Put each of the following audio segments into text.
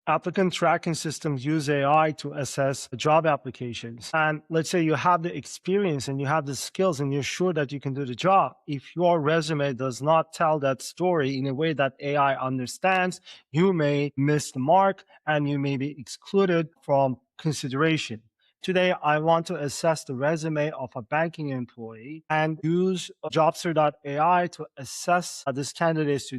Applicant tracking systems use AI to assess job applications. And let's say you have the experience and you have the skills and you're sure that you can do the job. If your resume does not tell that story in a way that AI understands, you may miss the mark and you may be excluded from consideration. Today, I want to assess the resume of a banking employee and use Jobser.ai to assess this candidate's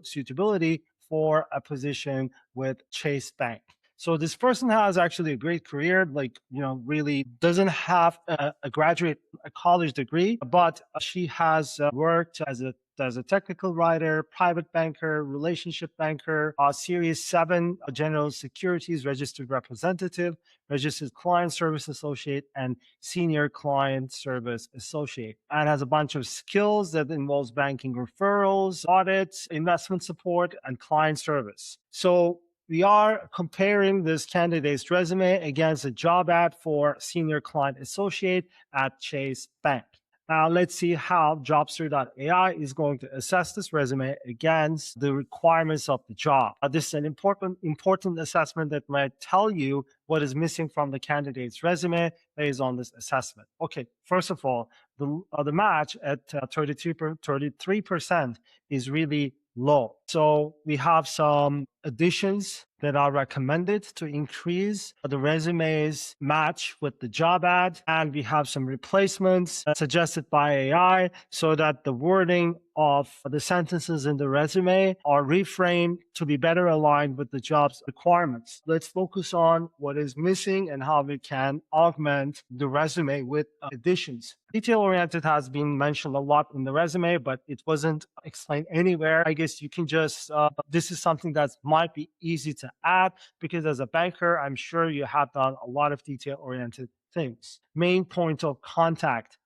suitability for a position with Chase Bank. So this person has actually a great career, like, really doesn't have a college degree, but she has worked as a technical writer, private banker, relationship banker, Series 7 General Securities registered representative, registered client service associate, and senior client service associate, and has a bunch of skills that involves banking referrals, audits, investment support, and client service. So we are comparing this candidate's resume against a job ad for senior client associate at Chase Bank. Now let's see how Jobster.ai is going to assess this resume against the requirements of the job. This is an important assessment that might tell you what is missing from the candidate's resume based on this assessment. Okay, first of all, the match at 33% is really low. So we have some additions that are recommended to increase the resume's match with the job ad. And we have some replacements suggested by AI so that the wording of the sentences in the resume are reframed to be better aligned with the job's requirements. Let's focus on what is missing and how we can augment the resume with additions. Detail-oriented has been mentioned a lot in the resume, but it wasn't explained anywhere. I guess you can just, this is something that might be easy to add because as a banker, I'm sure you have done a lot of detail-oriented things. Main point of contact.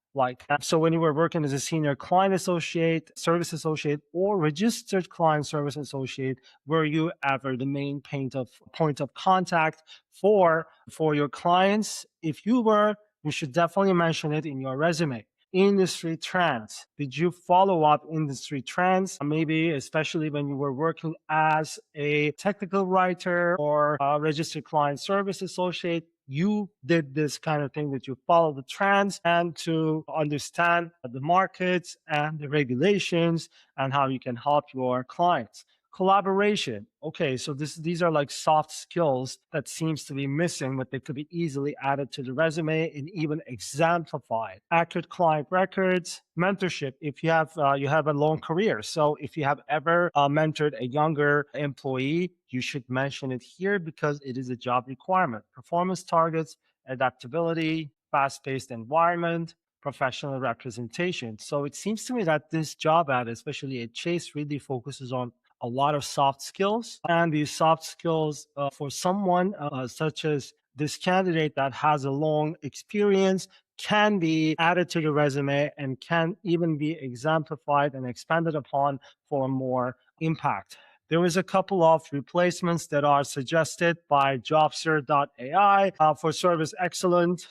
So when you were working as a senior client associate, service associate, or registered client service associate, were you ever the main point of contact for your clients? If you were, you should definitely mention it in your resume. Industry trends. Did you follow up industry trends? Maybe especially when you were working as a technical writer or a registered client service associate, you did this kind of thing that you follow the trends and to understand the markets and the regulations and how you can help your clients. Collaboration. Okay, so these are like soft skills that seems to be missing, but they could be easily added to the resume and even exemplified. Accurate client records, mentorship. If you have a long career, so if you have ever mentored a younger employee, you should mention it here because it is a job requirement. Performance targets, adaptability, fast-paced environment, professional representation. So it seems to me that this job ad, especially at Chase, really focuses on a lot of soft skills. And these soft skills for someone such as this candidate that has a long experience can be added to the resume and can even be exemplified and expanded upon for more impact. There is a couple of replacements that are suggested by Jobser.ai. For service excellence,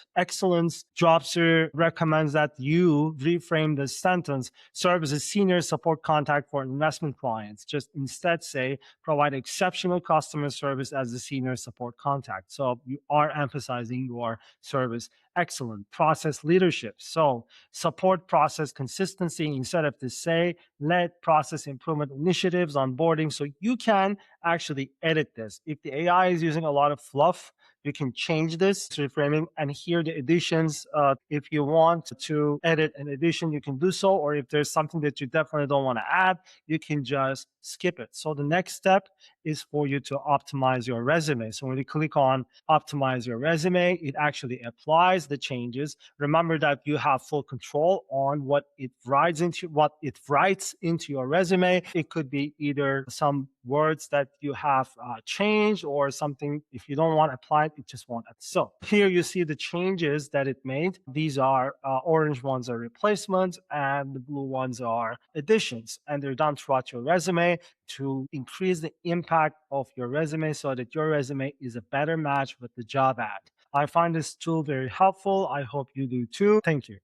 Jobser recommends that you reframe the sentence, serve as a senior support contact for investment clients. Just instead say, provide exceptional customer service as a senior support contact. So you are emphasizing your service excellent. Process leadership. So support process consistency instead of to say, led process improvement initiatives, onboarding. So you can actually edit this. If the AI is using a lot of fluff, you can change this reframing and here the additions. If you want to edit an addition, you can do so. Or if there's something that you definitely don't want to add, you can just skip it. So the next step is for you to optimize your resume. So when you click on optimize your resume, it actually applies the changes. Remember that you have full control on what it writes into your resume. It could be either some words that you have changed or something. If you don't want to apply it, just won't. So here you see the changes that it made. These are orange ones are replacements and the blue ones are additions, and they're done throughout your resume to increase the impact of your resume so that your resume is a better match with the job ad. I find this tool very helpful. I hope you do too. Thank you.